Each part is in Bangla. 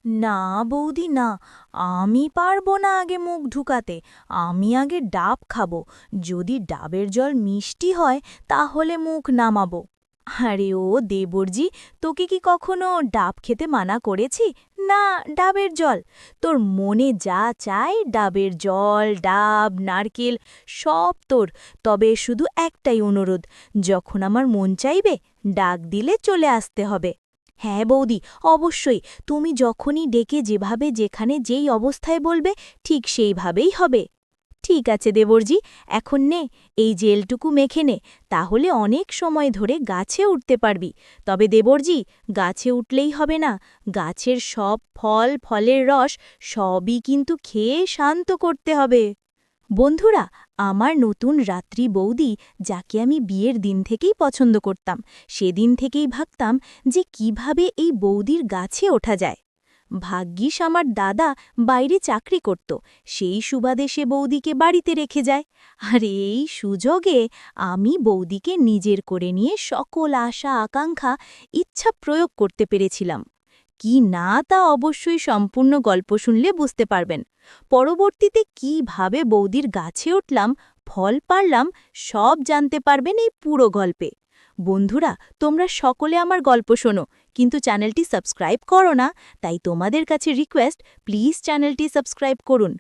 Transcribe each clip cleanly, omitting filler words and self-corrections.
না বৌদি না, আমি পারবো না আগে মুখ ঢুকাতে। আমি আগে ডাব খাবো। যদি ডাবের জল মিষ্টি হয় তাহলে মুখ নামাবো। আরে ও দেবরজি, তোকে কি কখনো ডাব খেতে মানা করেছি? না, ডাবের জল। তোর মনে যা চায় ডাবের জল, ডাব, নারকেল সব তোর। তবে শুধু একটাই অনুরোধ, যখন আমার মন চাইবে ডাক দিলে চলে আসতে হবে। হ্যাঁ বৌদি, অবশ্যই। তুমি যখনই ডেকে যেভাবে যেখানে যেই অবস্থায় বলবে ঠিক সেইভাবেই হবে। ঠিক আছে দেবরজি, এখন নে, এই জেলটুকু মেখে নে, তাহলে অনেক সময় ধরে গাছে উঠতে পারবি। তবে দেবরজি, গাছে উঠলেই হবে না, গাছের সব ফল, ফলের রস সবই কিন্তু খেয়ে শান্ত করতে হবে। বন্ধুরা, আমার নতুন রাত্রি বৌদি, যাকে আমি বিয়ের দিন থেকেই পছন্দ করতাম, সেদিন থেকেই ভাবতাম যে কিভাবে এই বৌদির গাছে ওঠা যায়। ভাগ্যিস আমার দাদা বাইরে চাকরি করত, সেই সুবাদে সে বৌদিকে বাড়িতে রেখে যায়। আর এই সুযোগে আমি বৌদিকে নিজের করে নিয়ে সকল আশা আকাঙ্ক্ষা ইচ্ছা প্রয়োগ করতে পেরেছিলাম। কি না তা অবশ্যই সম্পূর্ণ গল্প শুনলে বুঝতে পারবেন। পরবর্তীতে কিভাবে বৌদির গাছে উঠলাম, ফল পারলাম, সব জানতে পারবেন এই পুরো গল্পে। বন্ধুরা, তোমরা সকলে আমার গল্প শোনো, কিন্তু চ্যানেলটি সাবস্ক্রাইব করো না, তাই তোমাদের কাছে রিকোয়েস্ট, প্লিজ চ্যানেলটি সাবস্ক্রাইব করুন।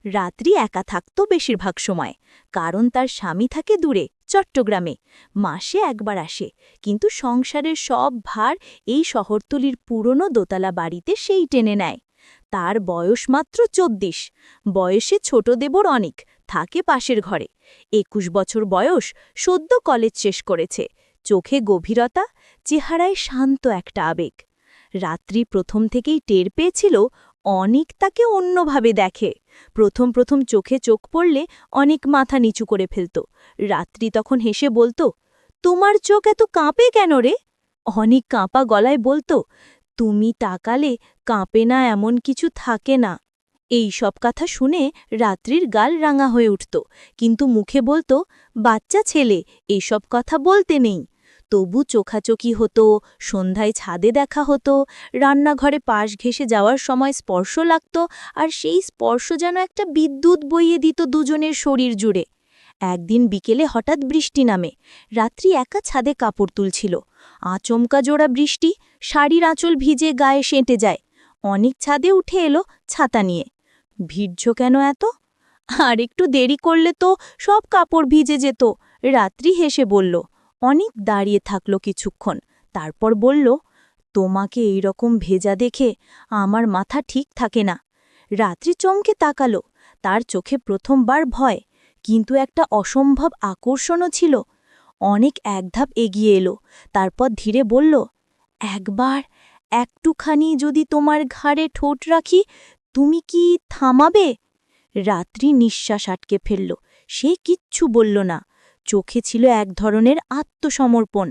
রাত্রি একা থাকত বেশিরভাগ সময়, কারণ তার স্বামী থাকে দূরে, চট্টগ্রামে। মাসে একবার আসে, কিন্তু সংসারের সব ভার এই শহরতলির পুরনো দোতলা বাড়িতে সেই টেনে নেয়। তার বয়স মাত্র ২৪। বয়সে ছোট দেবর অনেক, থাকে পাশের ঘরে। ২১ বছর বয়স, সদ্য কলেজ শেষ করেছে। চোখে গভীরতা, চেহারায় শান্ত একটা আবেগ। রাত্রি প্রথম থেকেই টের পেয়েছিল অনেক তাকে অন্যভাবে দেখে। প্রথম প্রথম চোখে চোখ পড়লে অনেক মাথা নিচু করে ফেলত। রাত্রি তখন হেসে বলতো, তোমার চোখ এত কাঁপে কেন রে? অনেক কাঁপা গলায় বলতো, তুমি তাকালে কাঁপে না এমন কিছু থাকে না। এই সব কথা শুনে রাত্রির গাল রাঙা হয়ে উঠত, কিন্তু মুখে বলতো, বাচ্চা ছেলে, এইসব কথা বলতে নেই। তবু চোখাচোখি হতো, সন্ধ্যায় ছাদে দেখা হতো, রান্নাঘরে পাশ ঘেঁষে যাওয়ার সময় স্পর্শ লাগত, আর সেই স্পর্শ যেন একটা বিদ্যুৎ বইয়ে দিত দুজনের শরীর জুড়ে। একদিন বিকেলে হঠাৎ বৃষ্টি নামে। রাত্রি একা ছাদে কাপড় তুলছিল। আচমকা জোড়া বৃষ্টি, শাড়ির আঁচল ভিজে গায়ে সেঁটে যায়। অনেক ছাদে উঠে এলো ছাতা নিয়ে। ভিড়ছ কেন এত? আর একটু দেরি করলে তো সব কাপড় ভিজে যেত। রাত্রি হেসে বলল। অনেক দাঁড়িয়ে থাকলো কিছুক্ষণ, তারপর বলল, তোমাকে এই রকম ভেজা দেখে আমার মাথা ঠিক থাকে না। রাত্রি চমকে তাকালো, তার চোখে প্রথমবার ভয়, কিন্তু একটা অসম্ভব আকর্ষণও ছিল। অনেক এক ধাপ এগিয়ে এলো, তারপর ধীরে বলল, একবার একটুখানি যদি তোমার ঘাড়ে ঠোঁট রাখি, তুমি কি থামাবে? রাত্রি নিঃশ্বাস আটকে ফেলল, সে কিচ্ছু বলল না। চোখে ছিল এক ধরনের আত্মসমর্পণ।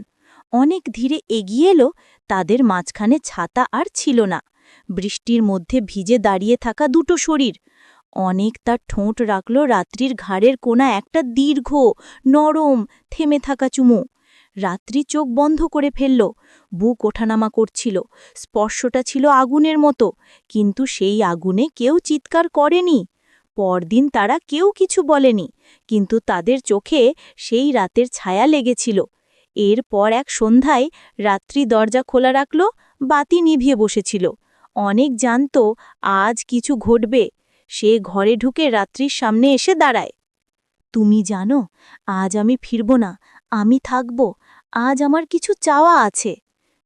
অনেক ধীরে এগিয়ে এলো, তাদের মাঝখানে ছাতা আর ছিল না। বৃষ্টির মধ্যে ভিজে দাঁড়িয়ে থাকা দুটো শরীর। অনেক তার ঠোঁট রাখল রাত্রির ঘাড়ের কোণা একটা দীর্ঘ, নরম, থেমে থাকা চুমু। রাত্রি চোখ বন্ধ করে ফেলল, বুক ওঠানামা করছিল। স্পর্শটা ছিল আগুনের মতো, কিন্তু সেই আগুনে কেউ চিৎকার করেনি। পরদিন তারা কেউ কিছু বলেনি, কিন্তু তাদের চোখে সেই রাতের ছায়া লেগেছিল। এরপর এক সন্ধ্যায় রাত্রি দরজা খোলা রাখল, বাতি নিভিয়ে বসেছিল। অনেক জানত আজ কিছু ঘটবে। সে ঘরে ঢুকে রাত্রির সামনে এসে দাঁড়ায়। তুমি জানো, আজ আমি ফিরব না, আমি থাকব। আজ আমার কিছু চাওয়া আছে।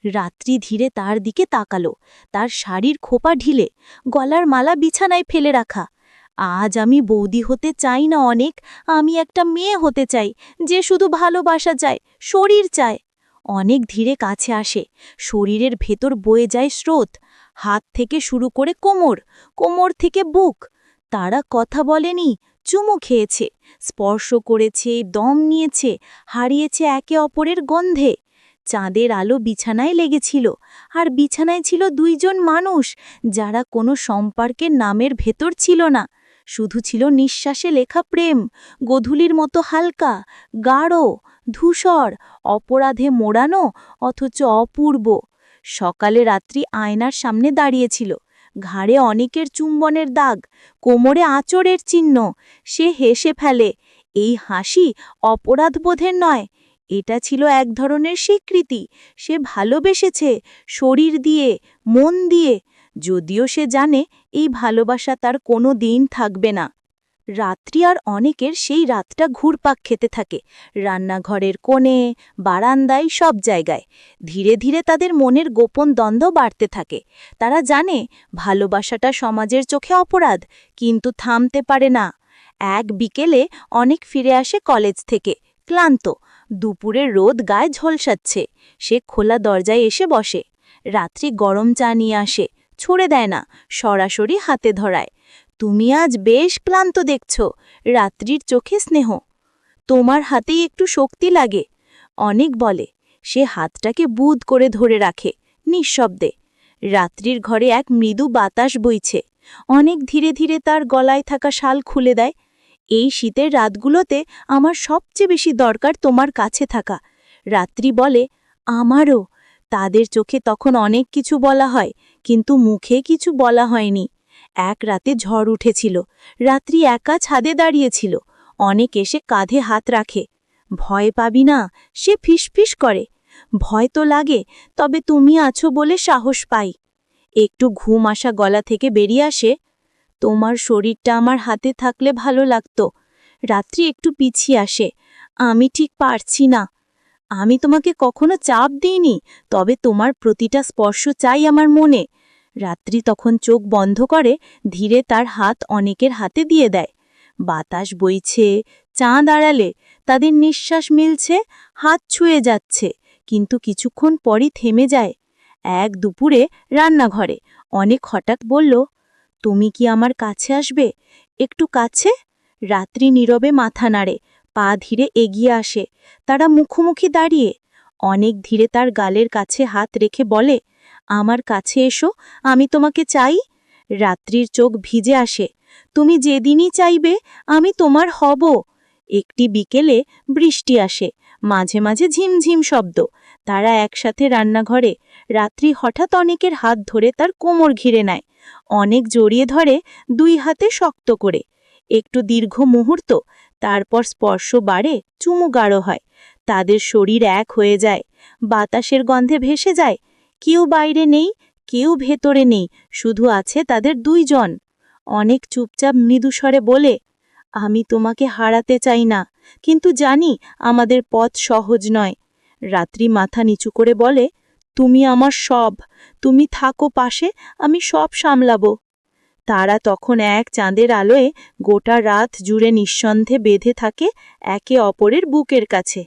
রাত্রি ধীরে তার দিকে তাকালো, তার শাড়ির খোপা ঢিলে, গলার মালা বিছানায় ফেলে রাখা। আজ আমি বৌদি হতে চাই না অনেক, আমি একটা মেয়ে হতে চাই, যে শুধু ভালোবাসা চায়, শরীর চায়। অনেক ধীরে কাছে আসে, শরীরের ভেতর বয়ে যায় স্রোত, হাত থেকে শুরু করে কোমর, কোমর থেকে বুক। তারা কথা বলেনি, চুমু খেয়েছে, স্পর্শ করেছে, দম নিয়েছে, হারিয়েছে একে অপরের গন্ধে। চাঁদের আলো বিছানায় লেগেছিল, আর বিছানায় ছিল দুইজন মানুষ, যারা কোনো সম্পর্কের নামের ভেতর ছিল না। শুধু ছিল নিঃশ্বাসে লেখা প্রেম, গোধূলির মতো হালকা, গাঢ়, ধূসর, অপরাধে মোড়ানো, অথচ অপূর্ব। সকালে রাত্রি আয়নার সামনে দাঁড়িয়েছিল। ঘাড়ে অনেকের চুম্বনের দাগ, কোমরে আঁচড়ের চিহ্ন। সে হেসে ফেলে। এই হাসি অপরাধবোধের নয়, এটা ছিল এক ধরনের স্বীকৃতি। সে ভালোবেসেছে, শরীর দিয়ে, মন দিয়ে, যদিও সে জানে এই ভালোবাসা তার কোনো দিন থাকবে না। রাত্রি আর অনেকের সেই রাতটা ঘুরপাক খেতে থাকে, রান্নাঘরের কোণে, বারান্দায়, সব জায়গায়। ধীরে ধীরে তাদের মনের গোপন দ্বন্দ্ব বাড়তে থাকে। তারা জানে ভালোবাসাটা সমাজের চোখে অপরাধ, কিন্তু থামতে পারে না। এক বিকেলে অনেক ফিরে আসে কলেজ থেকে, ক্লান্ত। দুপুরের রোদ গায়ে ঝলসাচ্ছে। সে খোলা দরজায় এসে বসে। রাত্রি গরম চা নিয়ে আসে, ছুঁড়ে দেয় না, সরাসরি হাতে ধরায়। তুমি আজ বেশ ক্লান্ত দেখছ। রাত্রির চোখে স্নেহ। তোমার হাতেই একটু শক্তি লাগে। অনেক বলে। সে হাতটাকে বুঁদ করে ধরে রাখে, নিঃশব্দে। রাত্রির ঘরে এক মৃদু বাতাস বইছে। অনেক ধীরে ধীরে তার গলায় থাকা শাল খুলে দেয়। এই শীতের রাতগুলোতে আমার সবচেয়ে বেশি দরকার তোমার কাছে থাকা। রাত্রি বলে, আমারও। তাদের চোখে তখন অনেক কিছু বলা হয়, কিন্তু মুখে কিছু বলা হয়নি। এক রাতে ঝড় উঠেছিল। রাত্রি একা ছাদে দাঁড়িয়েছিল। অনেক এসে কাঁধে হাত রাখে। ভয় পাবি না, সে ফিসফিস করে। ভয় তো লাগে, তবে তুমি আছো বলে সাহস পাই। একটু ঘুম আসা গলা থেকে বেরিয়ে আসে, তোমার শরীরটা আমার হাতে থাকলে ভালো লাগতো। রাত্রি একটু পিছিয়ে আসে, আমি ঠিক পারছি না। আমি তোমাকে কখনো চাপ দিইনি, তবে তোমার প্রতিটা স্পর্শ চাই আমার মনে। রাত্রি তখন চোখ বন্ধ করে, ধীরে তার হাত অনেকের হাতে দিয়ে দেয়। বাতাস বইছে, চাঁদ আড়ালে, তাদের নিঃশ্বাস মিলছে, হাত ছুঁয়ে যাচ্ছে, কিন্তু কিছুক্ষণ পরই থেমে যায়। এক দুপুরে রান্নাঘরে অনেক হঠাৎ বলল, তুমি কি আমার কাছে আসবে, একটু কাছে? রাত্রি নীরবে মাথা নাড়ে, পা ধীরে এগিয়ে আসে। তারা মুখোমুখি দাঁড়িয়ে। অনেক ধীরে তার গালের কাছে হাত রেখে বলে, আমার কাছে এসো, আমি তোমাকে চাই। রাত্রির চোখ ভিজে আসে, তুমি যেদিনই চাইবে আমি তোমার হব। একটি বিকেলে বৃষ্টি আসে, মাঝে মাঝে ঝিমঝিম শব্দ। তারা একসাথে রান্নাঘরে। রাত্রি হঠাৎ অনেকের হাত ধরে তার কোমর ঘিরে নেয়। অনেক জড়িয়ে ধরে, দুই হাতে শক্ত করে। একটু দীর্ঘ মুহূর্ত, তারপর স্পর্শ বাড়ে, চুমু গাঢ় হয়। তাদের শরীর এক হয়ে যায়, বাতাসের গন্ধে ভেসে যায়। কেউ বাইরে নেই, কেউ ভেতরে নেই, শুধু আছে তাদের দুইজন। অনেক চুপচাপ মৃদুস্বরে বলে, আমি তোমাকে হারাতে চাই না, কিন্তু জানি আমাদের পথ সহজ নয়। রাত্রি মাথা নিচু করে বলে, তুমি আমার সব, তুমি থাকো পাশে, আমি সব সামলাবো। তারা তখন এক চাঁদের আলোয় গোটা রাত জুড়ে নিঃসন্ধে বেঁধে থাকে একে অপরের বুকের কাছে।